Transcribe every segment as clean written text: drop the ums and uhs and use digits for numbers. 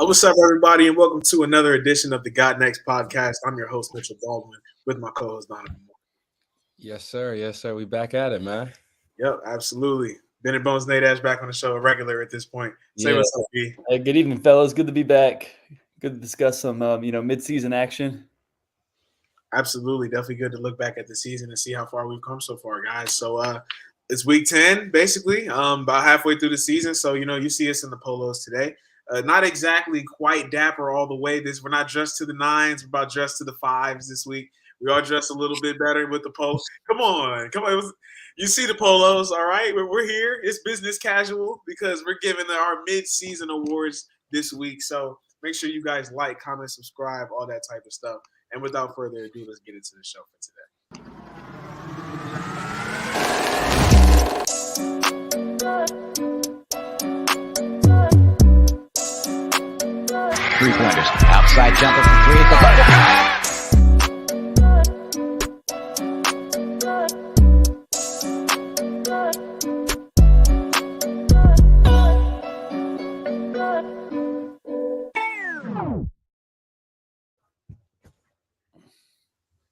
What's up, everybody, and welcome to another edition of the Got Next podcast. I'm your host, Mitchell Baldwin, with my co-host Donovan Moore. Yes, sir. Yes, sir. We back at it, man. Yep, absolutely. Bennett Bones Nate Ash back on the show, a regular at this point. Say Yeah. what's up, B. Hey, good evening, fellas. Good to be back. Good to discuss some, mid-season action. Absolutely, definitely good to look back at the season and see how far we've come so far, guys. So it's week 10, basically, about halfway through the season. So you see us in the polos today. Not exactly quite dapper all the way. We're not dressed to the nines. We're about dressed to the fives this week. We are dressed a little bit better with the polo. Come on. You see the polos, all right? We're here. It's business casual because we're giving our mid-season awards this week. So make sure you guys like, comment, subscribe, all that type of stuff. And without further ado, let's get into the show for today. Three-pointers. Outside jumper from three at the bucket.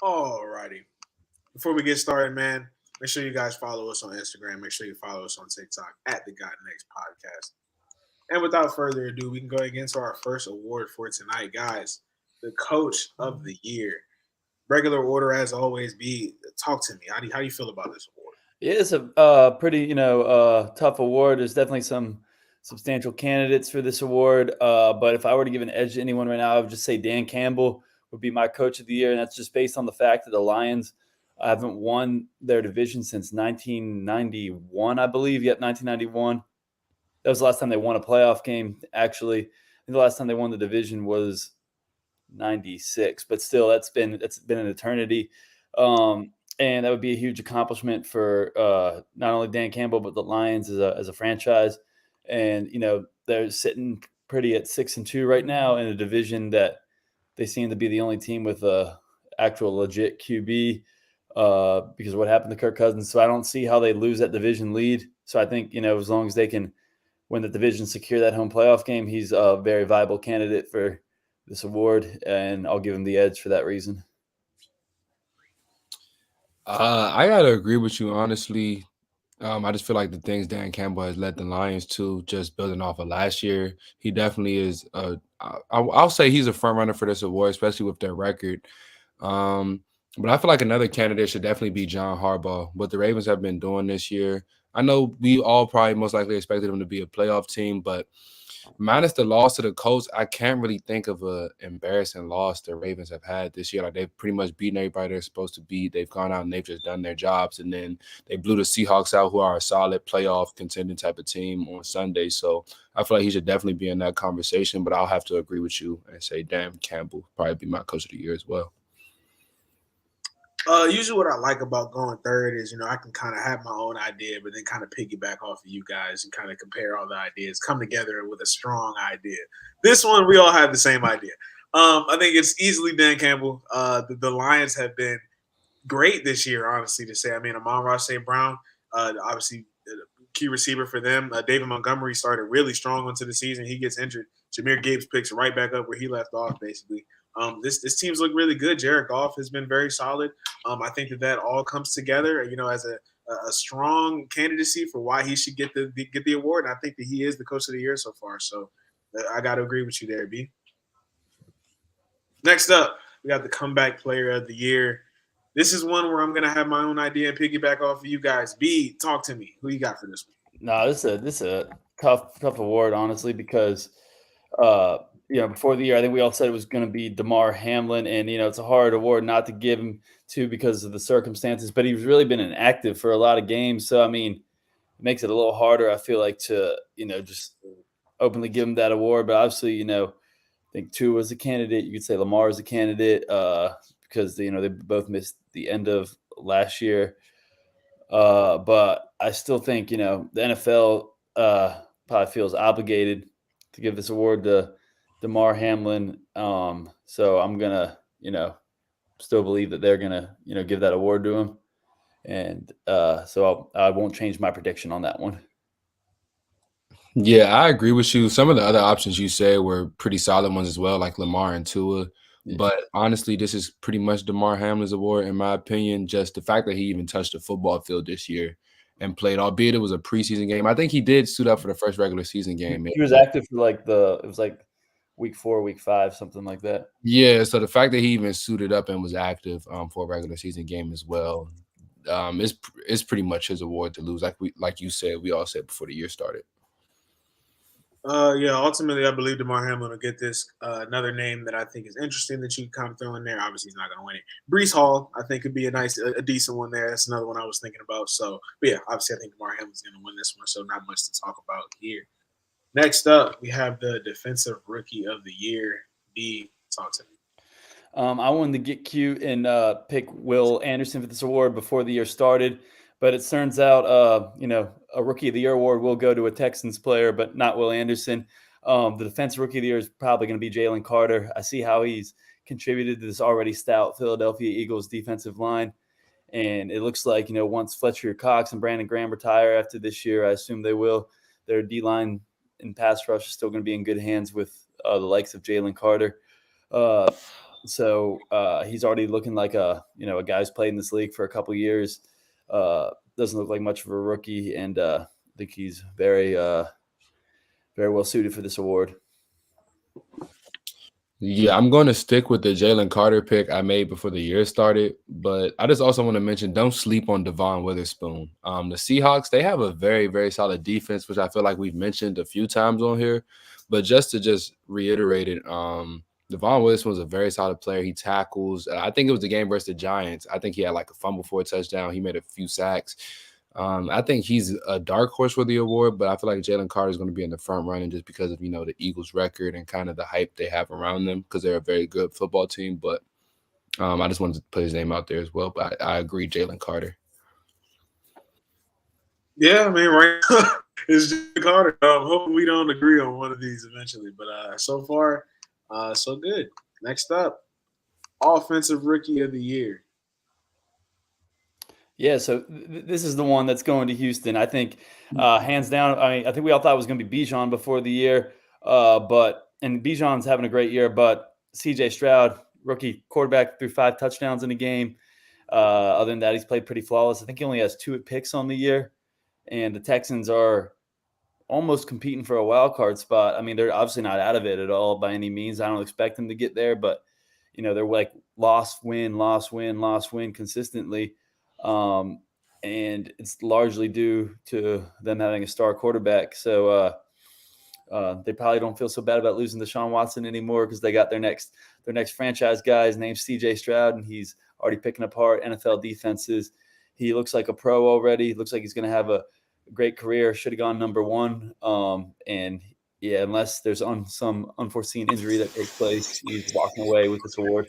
Alrighty. Before we get started, man, make sure you guys follow us on Instagram. Make sure you follow us on TikTok at the Got Next Podcast. And without further ado, we can go into our first award for tonight, guys. The Coach of the Year. Regular order, as always. B, talk to me. How do you feel about this award? Yeah, it's a pretty, tough award. There's definitely some substantial candidates for this award. But if I were to give an edge to anyone right now, I would just say Dan Campbell would be my Coach of the Year. And that's just based on the fact that the Lions haven't won their division since 1991, I believe. Yep, 1991. That was the last time they won a playoff game, actually. I think the last time they won the division was 96, but still, that's been an eternity. And that would be a huge accomplishment for not only Dan Campbell, but the Lions as a franchise. And, they're sitting pretty at 6-2 right now in a division that they seem to be the only team with a actual legit QB because of what happened to Kirk Cousins. So I don't see how they lose that division lead. So I think, as long as they can win the division, secure that home playoff game, he's a very viable candidate for this award, and I'll give him the edge for that reason. I gotta agree with you, honestly. I just feel like the things Dan Campbell has led the Lions to, just building off of last year, he definitely is. I'll say he's a front runner for this award, especially with their record. But I feel like another candidate should definitely be John Harbaugh. What the Ravens have been doing this year, I know we all probably most likely expected them to be a playoff team, but minus the loss to the Colts, I can't really think of an embarrassing loss the Ravens have had this year. Like, they've pretty much beaten everybody they're supposed to beat. They've gone out and they've just done their jobs. And then they blew the Seahawks out, who are a solid playoff contending type of team, on Sunday. So I feel like he should definitely be in that conversation. But I'll have to agree with you and say Dan Campbell probably be my Coach of the Year as well. Usually what I like about going third is, I can kind of have my own idea, but then kind of piggyback off of you guys and kind of compare all the ideas, come together with a strong idea. This one, we all have the same idea. I think it's easily Dan Campbell. The Lions have been great this year, honestly, to say. I mean, Amon-Ra St. Brown, obviously key receiver for them. David Montgomery started really strong into the season. He gets injured. Jahmyr Gibbs picks right back up where he left off, basically. This team's look really good. Jared Goff has been very solid. I think that all comes together, as a strong candidacy for why he should get the award. And I think that he is the Coach of the Year so far. So I got to agree with you there, B. Next up, we got the Comeback Player of the Year. This is one where I'm going to have my own idea and piggyback off of you guys. B, talk to me. Who you got for this one? No, this is a tough award, honestly, because before the year, I think we all said it was going to be Damar Hamlin, and it's a hard award not to give him to because of the circumstances. But he's really been inactive for a lot of games, so I mean, it makes it a little harder. I feel like to just openly give him that award. But obviously, I think Tua is a candidate. You could say Lamar is a candidate because they both missed the end of last year. But I still think the NFL probably feels obligated to give this award to Damar Hamlin. So I'm gonna, still believe that they're gonna, give that award to him. And so I won't change my prediction on that one. Yeah, I agree with you. Some of the other options you said were pretty solid ones as well, like Lamar and Tua. Yeah. But honestly, this is pretty much DeMar Hamlin's award, in my opinion. Just the fact that he even touched the football field this year and played, albeit it was a preseason game. I think he did suit up for the first regular season game. He was active for like it was like week 4, week 5, something like that. Yeah, so the fact that he even suited up and was active for a regular season game as well, is pretty much his award to lose. Like you said, we all said before the year started. Yeah, ultimately, I believe DeMar Hamlin will get this. Another name that I think is interesting that you kind of throw in there. Obviously, he's not going to win it. Brees Hall, I think, could be a decent one there. That's another one I was thinking about. So, but yeah, obviously, I think DeMar Hamlin's going to win this one. So, not much to talk about here. Next up, we have the Defensive Rookie of the Year. D, talk to me. I wanted to get cute and pick Will Anderson for this award before the year started, but it turns out, a Rookie of the Year award will go to a Texans player, but not Will Anderson. The Defensive Rookie of the Year is probably going to be Jalen Carter. I see how he's contributed to this already stout Philadelphia Eagles defensive line, and it looks like, once Fletcher Cox and Brandon Graham retire after this year, I assume they will, their D-line and pass rush is still going to be in good hands with the likes of Jalen Carter. So he's already looking like a guy who's played in this league for a couple years. Doesn't look like much of a rookie, and I think he's very, very well suited for this award. Yeah, I'm going to stick with the Jalen Carter pick I made before the year started, but I just also want to mention, don't sleep on Devon Witherspoon. The Seahawks, they have a very, very solid defense, which I feel like we've mentioned a few times on here, but just to reiterate it, Devon Witherspoon was a very solid player. He tackles. I think it was the game versus the Giants. I think he had like a fumble for a touchdown. He made a few sacks. I think he's a dark horse for the award, but I feel like Jalen Carter is going to be in the front running just because of, the Eagles' record and kind of the hype they have around them because they're a very good football team. But I just wanted to put his name out there as well. But I agree, Jalen Carter. Yeah, I mean, right now, it's Jalen Carter. Hopefully we don't agree on one of these eventually. But so far, so good. Next up, Offensive Rookie of the Year. Yeah, so this is the one that's going to Houston. I think, hands down. I think we all thought it was going to be Bijan before the year, and Bijan's having a great year. But C.J. Stroud, rookie quarterback, threw 5 touchdowns in a game. Other than that, he's played pretty flawless. I think he only has 2 picks on the year, and the Texans are almost competing for a wild card spot. I mean, they're obviously not out of it at all by any means. I don't expect them to get there, but they're like loss, win consistently. And it's largely due to them having a star quarterback. So they probably don't feel so bad about losing Deshaun Watson anymore because they got their next franchise guy. His name's C.J. Stroud, and he's already picking apart NFL defenses. He looks like a pro already. Looks like he's going to have a great career. Should have gone number 1. And yeah, unless there's some unforeseen injury that takes place, he's walking away with this award.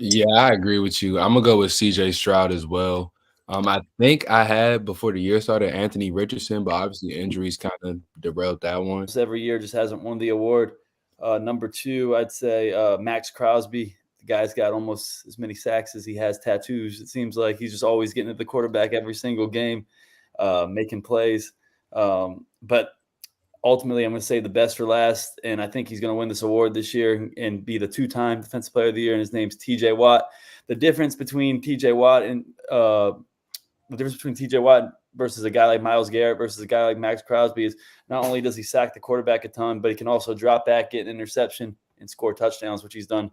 Yeah, I agree with you. I'm going to go with C.J. Stroud as well. I think I had, before the year started, Anthony Richardson, but obviously injuries kind of derailed that one. Every year just hasn't won the award. Number 2, I'd say Max Crosby. The guy's got almost as many sacks as he has tattoos. It seems like he's just always getting at the quarterback every single game, making plays. But ultimately, I'm going to say the best for last, and I think he's going to win this award this year and be the 2-time Defensive Player of the Year, and his name's T.J. Watt. The difference between T.J. Watt versus a guy like Myles Garrett versus a guy like Max Crosby is not only does he sack the quarterback a ton, but he can also drop back, get an interception, and score touchdowns, which he's done,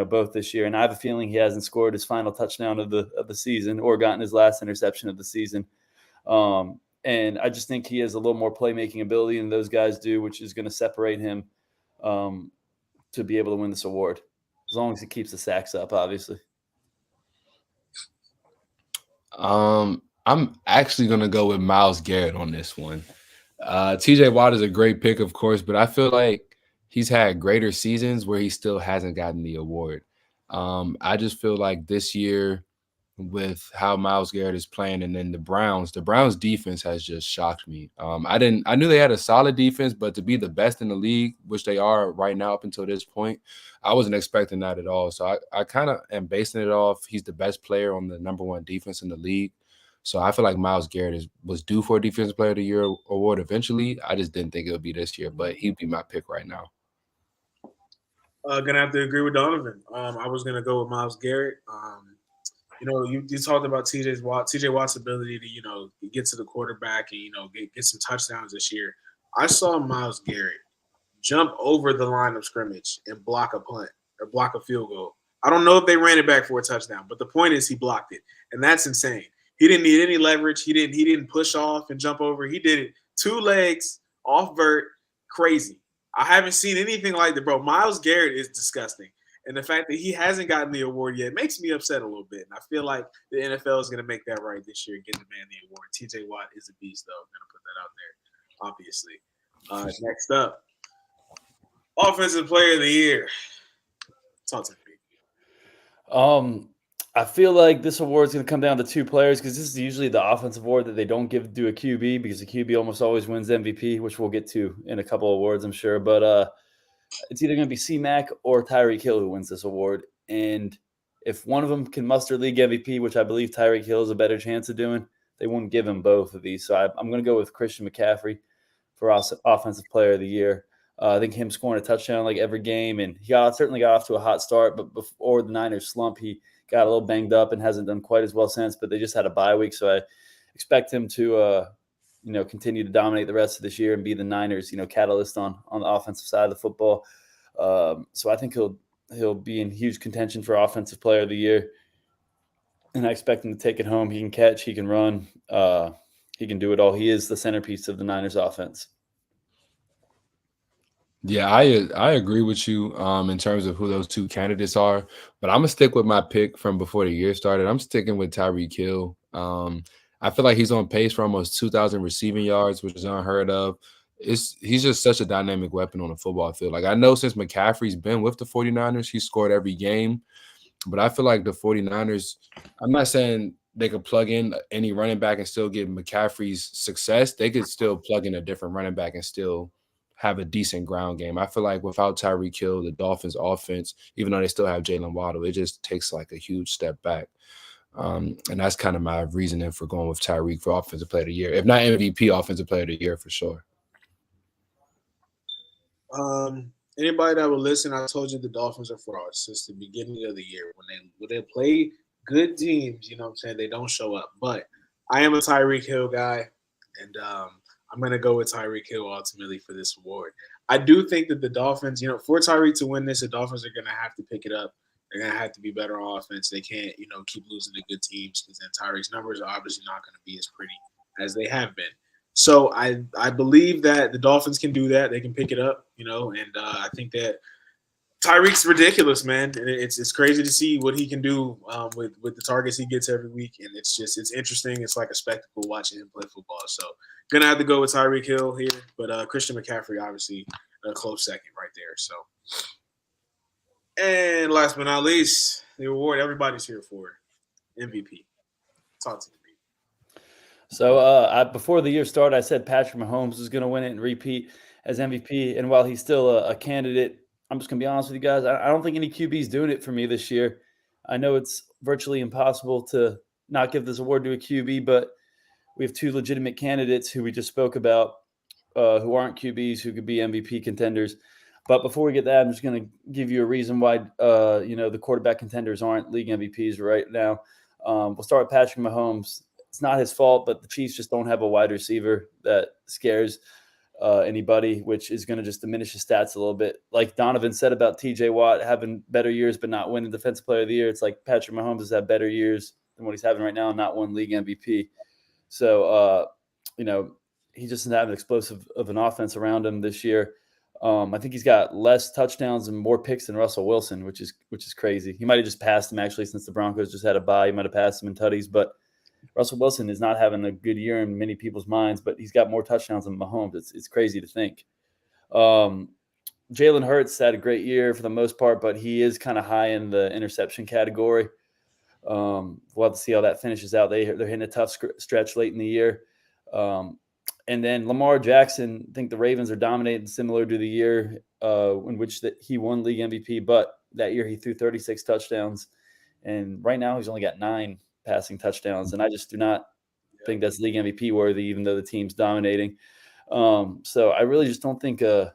both this year. And I have a feeling he hasn't scored his final touchdown of the season or gotten his last interception of the season. And I just think he has a little more playmaking ability than those guys do, which is going to separate him to be able to win this award, as long as he keeps the sacks up, obviously. I'm actually going to go with Myles Garrett on this one. TJ Watt is a great pick, of course, but I feel like he's had greater seasons where he still hasn't gotten the award. I just feel like this year, with how Myles Garrett is playing, and then the Browns defense has just shocked me. I knew they had a solid defense, but to be the best in the league, which they are right now up until this point, I wasn't expecting that at all. So I kind of am basing it off he's the best player on the number 1 defense in the league. So I feel like Myles Garrett was due for a Defensive Player of the Year award eventually. I just didn't think it would be this year, but he'd be my pick right now. Gonna have to agree with Donovan. I was gonna go with Myles Garrett. You talked about TJ Watt's ability to get to the quarterback and get some touchdowns this year. I saw Myles Garrett jump over the line of scrimmage and block a punt or block a field goal. I don't know if they ran it back for a touchdown, but the point is he blocked it, and that's insane. He didn't need any leverage. He didn't push off and jump over. He did it 2 legs off vert, crazy. I haven't seen anything like that, bro. Myles Garrett is disgusting. And the fact that he hasn't gotten the award yet makes me upset a little bit. And I feel like the NFL is going to make that right this year, get the man the award. TJ Watt is a beast, though. I'm going to put that out there, obviously. Next up, Offensive Player of the Year. Talk to me. I feel like this award is going to come down to 2 players because this is usually the offensive award that they don't give to a QB because the QB almost always wins MVP, which we'll get to in a couple of awards, I'm sure. But it's either going to be C-Mac or Tyreek Hill who wins this award. And if one of them can muster league MVP, which I believe Tyreek Hill has a better chance of doing, they wouldn't give him both of these. So I'm going to go with Christian McCaffrey for Offensive Player of the Year. I think him scoring a touchdown like every game, and he certainly got off to a hot start, but before the Niners slump, he got a little banged up and hasn't done quite as well since, but they just had a bye week, so I expect him to continue to dominate the rest of this year and be the Niners, catalyst on the offensive side of the football. So I think he'll be in huge contention for Offensive Player of the Year, and I expect him to take it home. He can catch, he can run, he can do it all. He is the centerpiece of the Niners offense. Yeah, I agree with you in terms of who those 2 candidates are, but I'm gonna stick with my pick from before the year started. I'm sticking with Tyreek Hill. I feel like he's on pace for almost 2,000 receiving yards, which is unheard of. He's just such a dynamic weapon on the football field. Like I know since McCaffrey's been with the 49ers, he scored every game, but I feel like the 49ers, I'm not saying they could plug in any running back and still get McCaffrey's success. They could still plug in a different running back and still have a decent ground game. I feel like without Tyreek Hill, the Dolphins offense, even though they still have Jalen Waddle, it just takes like a huge step back. And that's kind of my reasoning for going with Tyreek for Offensive Player of the Year. If not MVP, Offensive Player of the Year for sure. Anybody that will listen, I told you the Dolphins are frauds since the beginning of the year. When they play good teams, you know what I'm saying, they don't show up. But I am a Tyreek Hill guy, and I'm going to go with Tyreek Hill ultimately for this award. I do think that the Dolphins, for Tyreek to win this, the Dolphins are going to have to pick it up. They're going to have to be better on offense. They can't, keep losing to good teams because then Tyreek's numbers are obviously not going to be as pretty as they have been. So I believe that the Dolphins can do that. They can pick it up, and I think that Tyreek's ridiculous, man. And it's crazy to see what he can do with the targets he gets every week. And it's interesting. It's like a spectacle watching him play football. So going to have to go with Tyreek Hill here. But Christian McCaffrey, obviously, a close second right there. So, and last but not least, the award everybody's here for, MVP. Talk to me. So before the year started, I said Patrick Mahomes was going to win it and repeat as MVP. And while he's still a candidate, I'm just going to be honest with you guys. I don't think any QB is doing it for me this year. I know it's virtually impossible to not give this award to a QB, but we have 2 legitimate candidates who we just spoke about who aren't QBs, who could be MVP contenders. But before we get that, I'm just going to give you a reason why, the quarterback contenders aren't league MVPs right now. We'll start with Patrick Mahomes. It's not his fault, but the Chiefs just don't have a wide receiver that scares anybody, which is going to just diminish his stats a little bit. Like Donovan said about TJ Watt having better years but not winning Defensive Player of the Year, it's like Patrick Mahomes has had better years than what he's having right now and not won league MVP. So, he just doesn't have an explosive of an offense around him this year. I think he's got less touchdowns and more picks than Russell Wilson, which is crazy. He might have just passed him actually since the Broncos just had a bye. He might have passed him in tutties, but Russell Wilson is not having a good year in many people's minds, but he's got more touchdowns than Mahomes. It's crazy to think. Jalen Hurts had a great year for the most part, but he is kind of high in the interception category. We'll have to see how that finishes out. They're hitting a tough stretch late in the year. And then Lamar Jackson, I think the Ravens are dominating similar to the year in which he won league MVP, but that year he threw 36 touchdowns. And right now he's only got 9 passing touchdowns. And I just do not think that's league MVP worthy, even though the team's dominating. So I really just don't think a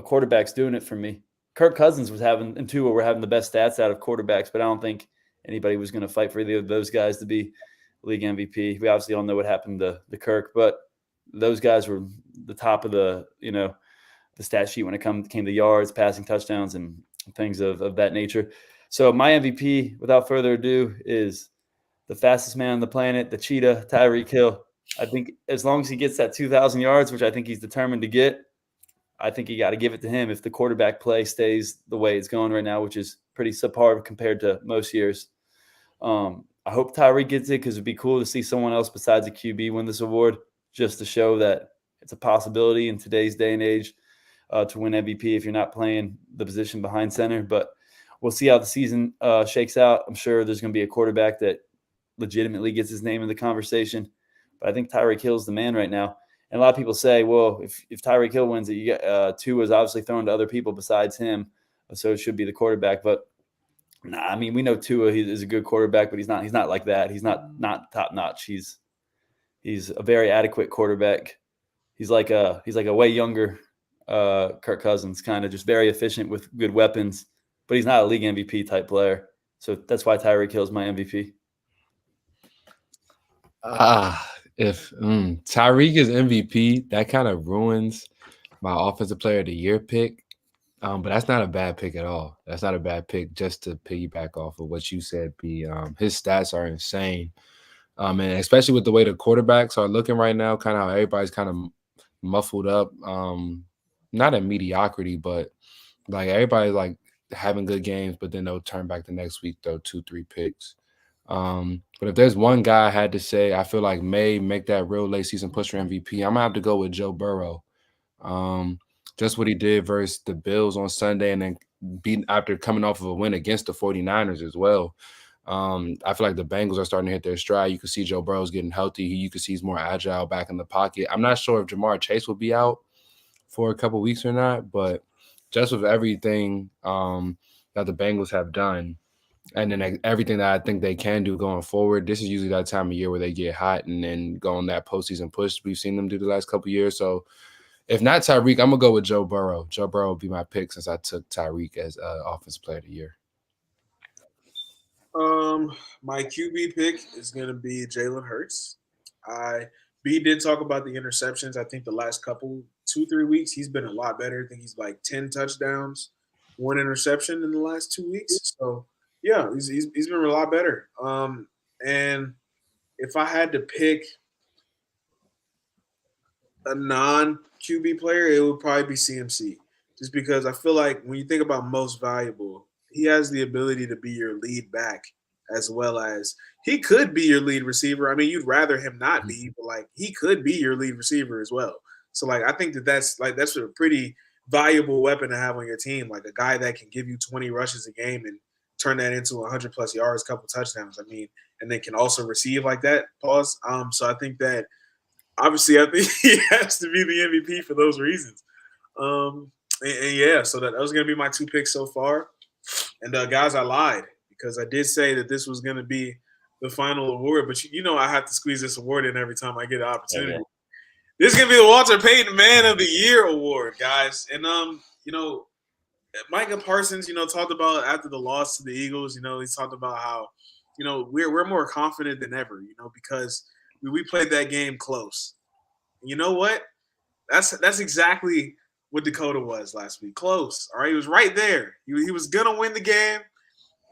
quarterback's doing it for me. Kirk Cousins was having, and Tua were having the best stats out of quarterbacks, but I don't think anybody was going to fight for either of those guys to be league MVP. We obviously don't know what happened to Kirk, but those guys were the top of the stat sheet when it came to yards, passing touchdowns, and things of that nature. So my MVP, without further ado, is the fastest man on the planet, the cheetah, Tyreek Hill. I think as long as he gets that 2,000 yards, which I think he's determined to get, I think you got to give it to him if the quarterback play stays the way it's going right now, which is pretty subpar compared to most years. I hope Tyreek gets it because it'd be cool to see someone else besides a QB win this award, just to show that it's a possibility in today's day and age to win MVP if you're not playing the position behind center. But we'll see how the season shakes out. I'm sure there's going to be a quarterback that legitimately gets his name in the conversation. But I think Tyreek Hill's the man right now. And a lot of people say, well, if Tyreek Hill wins it, you get Tua is obviously thrown to other people besides him, so it should be the quarterback. But nah, I mean, we know Tua is a good quarterback, but he's not like that. He's not top notch. He's a very adequate quarterback. He's like a way younger Kirk Cousins, kind of just very efficient with good weapons, but he's not a league MVP type player. So that's why Tyreek Hill is my MVP. If Tyreek is MVP, that kind of ruins my offensive player of the year pick. But that's not a bad pick at all. That's not a bad pick. Just to piggyback off of what you said, B. His stats are insane. And especially with the way the quarterbacks are looking right now, kind of how everybody's kind of muffled up. Not in mediocrity, but like everybody's like having good games, but then they'll turn back the next week, throw 2-3 picks. But if there's one guy I had to say I feel like may make that real late season push for MVP, I'm gonna have to go with Joe Burrow. Just what he did versus the Bills on Sunday, and then beating after coming off of a win against the 49ers as well. I feel like the Bengals are starting to hit their stride. You can see Joe Burrow's getting healthy. You can see he's more agile back in the pocket. I'm not sure if Jamar Chase will be out for a couple weeks or not, but just with everything that the Bengals have done, and then everything that I think they can do going forward, this is usually that time of year where they get hot and then go on that postseason push we've seen them do the last couple of years. So if not Tyreek, I'm going to go with Joe Burrow. Joe Burrow will be my pick since I took Tyreek as Offensive Player of the Year. My QB pick is going to be Jalen Hurts. B did talk about the interceptions. I think the last 2-3 weeks, he's been a lot better. I think he's like 10 touchdowns, 1 interception in the last 2 weeks. So, yeah, he's been a lot better. And if I had to pick a non-QB player, it would probably be CMC. Just because I feel like when you think about most valuable, he has the ability to be your lead back as well as he could be your lead receiver. I mean, you'd rather him not be, but like he could be your lead receiver as well. So like I think that's a pretty valuable weapon to have on your team, like a guy that can give you 20 rushes a game and turn that into 100 plus yards, couple touchdowns. I mean, and they can also receive like that. Pause. So I think that obviously I think he has to be the MVP for those reasons. And yeah, so that was gonna be my 2 picks so far. And guys, I lied because I did say that this was gonna be the final award, but you know I have to squeeze this award in every time I get an opportunity. Yeah. This is gonna be the Walter Payton Man of the Year award, guys. And you know, Micah Parsons, you know, talked about after the loss to the Eagles, you know, he talked about how, you know, we're more confident than ever, you know, because we played that game close. You know what? That's exactly what Dakota was last week. Close. All right. He was right there. He was gonna win the game,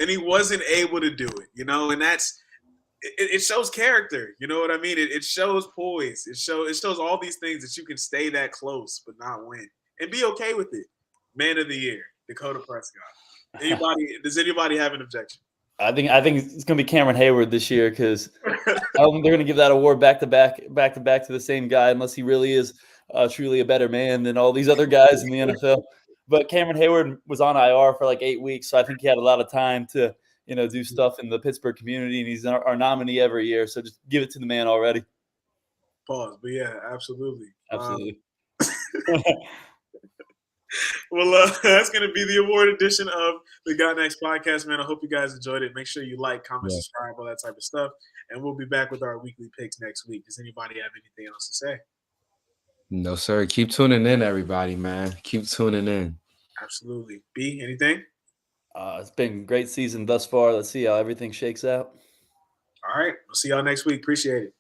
and he wasn't able to do it, you know, and it shows character. You know what I mean? It shows poise. It shows all these things that you can stay that close but not win and be okay with it. Man of the Year, Dakota Prescott. Does anybody have an objection? I think it's going to be Cameron Hayward this year because I don't think they're going to give that award back to back to the same guy unless he really is truly a better man than all these other guys in the NFL. But Cameron Hayward was on IR for like 8 weeks, so I think he had a lot of time to, you know, do stuff in the Pittsburgh community, and he's our nominee every year. So just give it to the man already. Pause. But yeah, absolutely. Well, that's going to be the award edition of the Got Next podcast, man. I hope you guys enjoyed it. Make sure you like, comment, Yeah. subscribe, all that type of stuff. And we'll be back with our weekly picks next week. Does anybody have anything else to say? No, sir. Keep tuning in, everybody, man. Keep tuning in. Absolutely. B, anything? It's been a great season thus far. Let's see how everything shakes out. All right. We'll see y'all next week. Appreciate it.